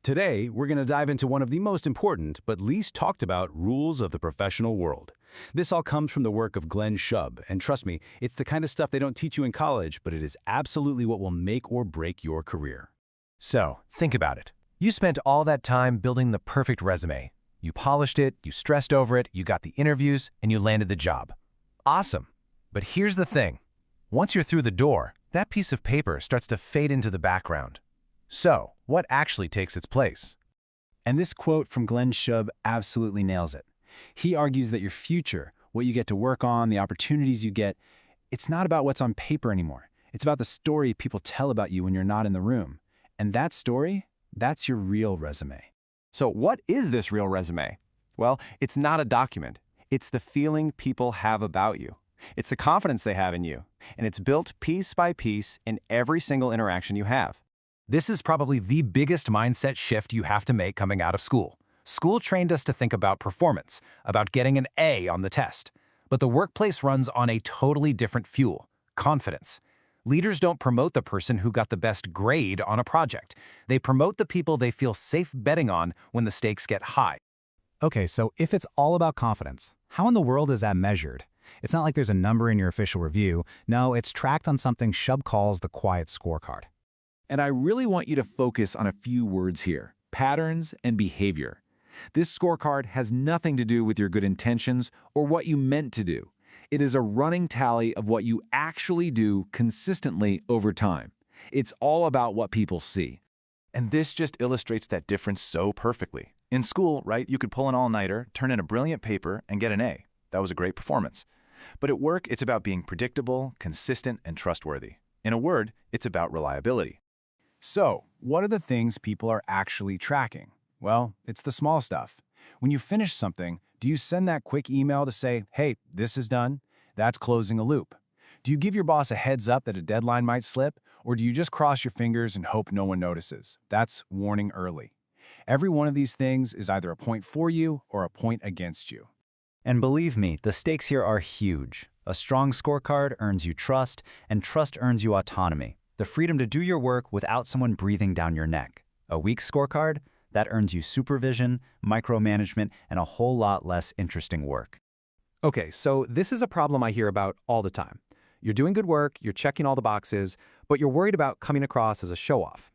Today, we're going to dive into one of the most important but least talked about rules of the professional world. This all comes from the work of Glenn Shubb, and trust me, it's the kind of stuff they don't teach you in college, but it is absolutely what will make or break your career. So, think about it. You spent all that time building the perfect resume. You polished it, you stressed over it, you got the interviews, and you landed the job. Awesome. But here's the thing. Once you're through the door, that piece of paper starts to fade into the background. So, what actually takes its place? And this quote from Glenn Shubb absolutely nails it. He argues that your future, what you get to work on, the opportunities you get, it's not about what's on paper anymore. It's about the story people tell about you when you're not in the room. And that story, that's your real resume. So what is this real resume? Well, it's not a document. It's the feeling people have about you. It's the confidence they have in you. And it's built piece by piece in every single interaction you have. This is probably the biggest mindset shift you have to make coming out of school. School trained us to think about performance, about getting an A on the test. But the workplace runs on a totally different fuel, confidence. Leaders don't promote the person who got the best grade on a project. They promote the people they feel safe betting on when the stakes get high. Okay, so if it's all about confidence, how in the world is that measured? It's not like there's a number in your official review. No, it's tracked on something Shubb calls the quiet scorecard. And I really want you to focus on a few words here: patterns and behavior. This scorecard has nothing to do with your good intentions or what you meant to do. It is a running tally of what you actually do consistently over time. It's all about what people see. And this just illustrates that difference so perfectly. In school, right, you could pull an all-nighter, turn in a brilliant paper, and get an A. That was a great performance. But at work, it's about being predictable, consistent, and trustworthy. In a word, it's about reliability. So, what are the things people are actually tracking? Well, it's the small stuff. When you finish something, do you send that quick email to say, hey, this is done? That's closing a loop. Do you give your boss a heads up that a deadline might slip? Or do you just cross your fingers and hope no one notices? That's warning early. Every one of these things is either a point for you or a point against you. And believe me, the stakes here are huge. A strong scorecard earns you trust, and trust earns you autonomy. The freedom to do your work without someone breathing down your neck. A weak scorecard, that earns you supervision, micromanagement, and a whole lot less interesting work. Okay, so this is a problem I hear about all the time. You're doing good work, you're checking all the boxes, but you're worried about coming across as a show-off.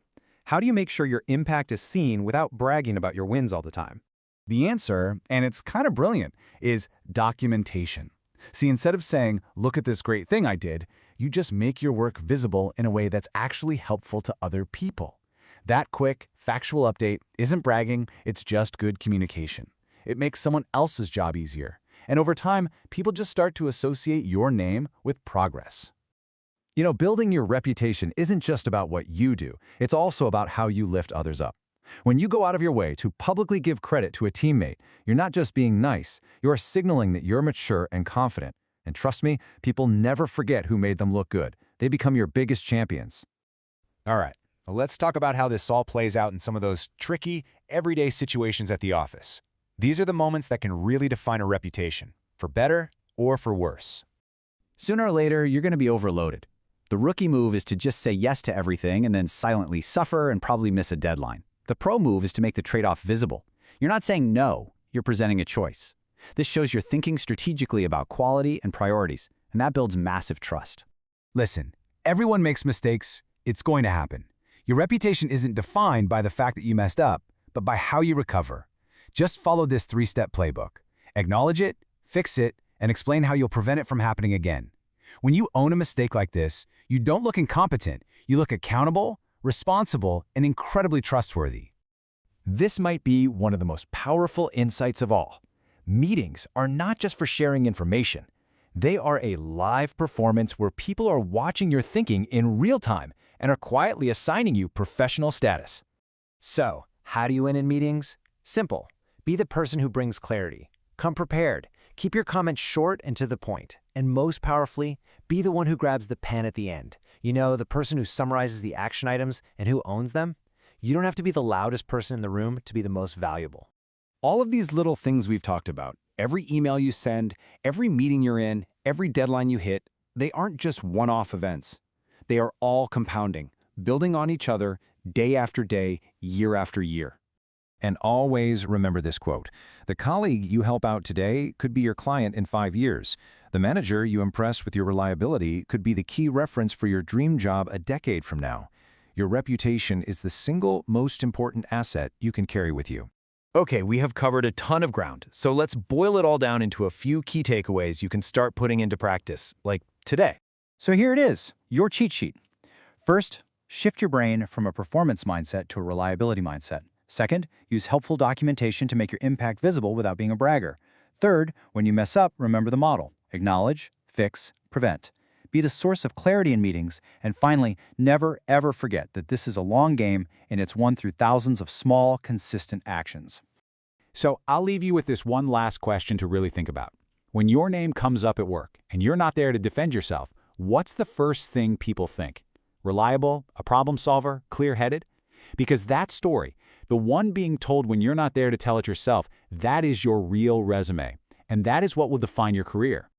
How do you make sure your impact is seen without bragging about your wins all the time? The answer, and it's kind of brilliant, is documentation. See, instead of saying, look at this great thing I did, you just make your work visible in a way that's actually helpful to other people. That quick, factual update isn't bragging, it's just good communication. It makes someone else's job easier. And over time, people just start to associate your name with progress. You know, building your reputation isn't just about what you do. It's also about how you lift others up. When you go out of your way to publicly give credit to a teammate, you're not just being nice, you're signaling that you're mature and confident. And trust me, people never forget who made them look good. They become your biggest champions. All right, well, let's talk about how this all plays out in some of those tricky, everyday situations at the office. These are the moments that can really define a reputation, for better or for worse. Sooner or later, you're going to be overloaded. The rookie move is to just say yes to everything and then silently suffer and probably miss a deadline. The pro move is to make the trade-off visible. You're not saying no, you're presenting a choice. This shows you're thinking strategically about quality and priorities, and that builds massive trust. Listen, everyone makes mistakes. It's going to happen. Your reputation isn't defined by the fact that you messed up, but by how you recover. Just follow this 3-step playbook. Acknowledge it, fix it, and explain how you'll prevent it from happening again. When you own a mistake like this, you don't look incompetent. You look accountable, responsible, and incredibly trustworthy. This might be one of the most powerful insights of all. Meetings are not just for sharing information. They are a live performance where people are watching your thinking in real time and are quietly assigning you professional status. So, how do you win in meetings? Simple. Be the person who brings clarity. Come prepared. Keep your comments short and to the point. And most powerfully, be the one who grabs the pen at the end. You know, the person who summarizes the action items and who owns them. You don't have to be the loudest person in the room to be the most valuable. All of these little things we've talked about, every email you send, every meeting you're in, every deadline you hit, they aren't just one-off events. They are all compounding, building on each other day after day, year after year. And always remember this quote: the colleague you help out today could be your client in 5 years. The manager you impress with your reliability could be the key reference for your dream job a decade from now. Your reputation is the single most important asset you can carry with you. Okay, we have covered a ton of ground, so let's boil it all down into a few key takeaways you can start putting into practice, like today. So here it is, your cheat sheet. First, shift your brain from a performance mindset to a reliability mindset. Second, use helpful documentation to make your impact visible without being a bragger. Third, when you mess up, remember the model. Acknowledge, fix, prevent. Be the source of clarity in meetings. And finally, never ever forget that this is a long game and it's won through thousands of small, consistent actions. So I'll leave you with this one last question to really think about. When your name comes up at work and you're not there to defend yourself, what's the first thing people think? Reliable, a problem solver, clear-headed? Because that story, the one being told when you're not there to tell it yourself, that is your real resume. And that is what will define your career.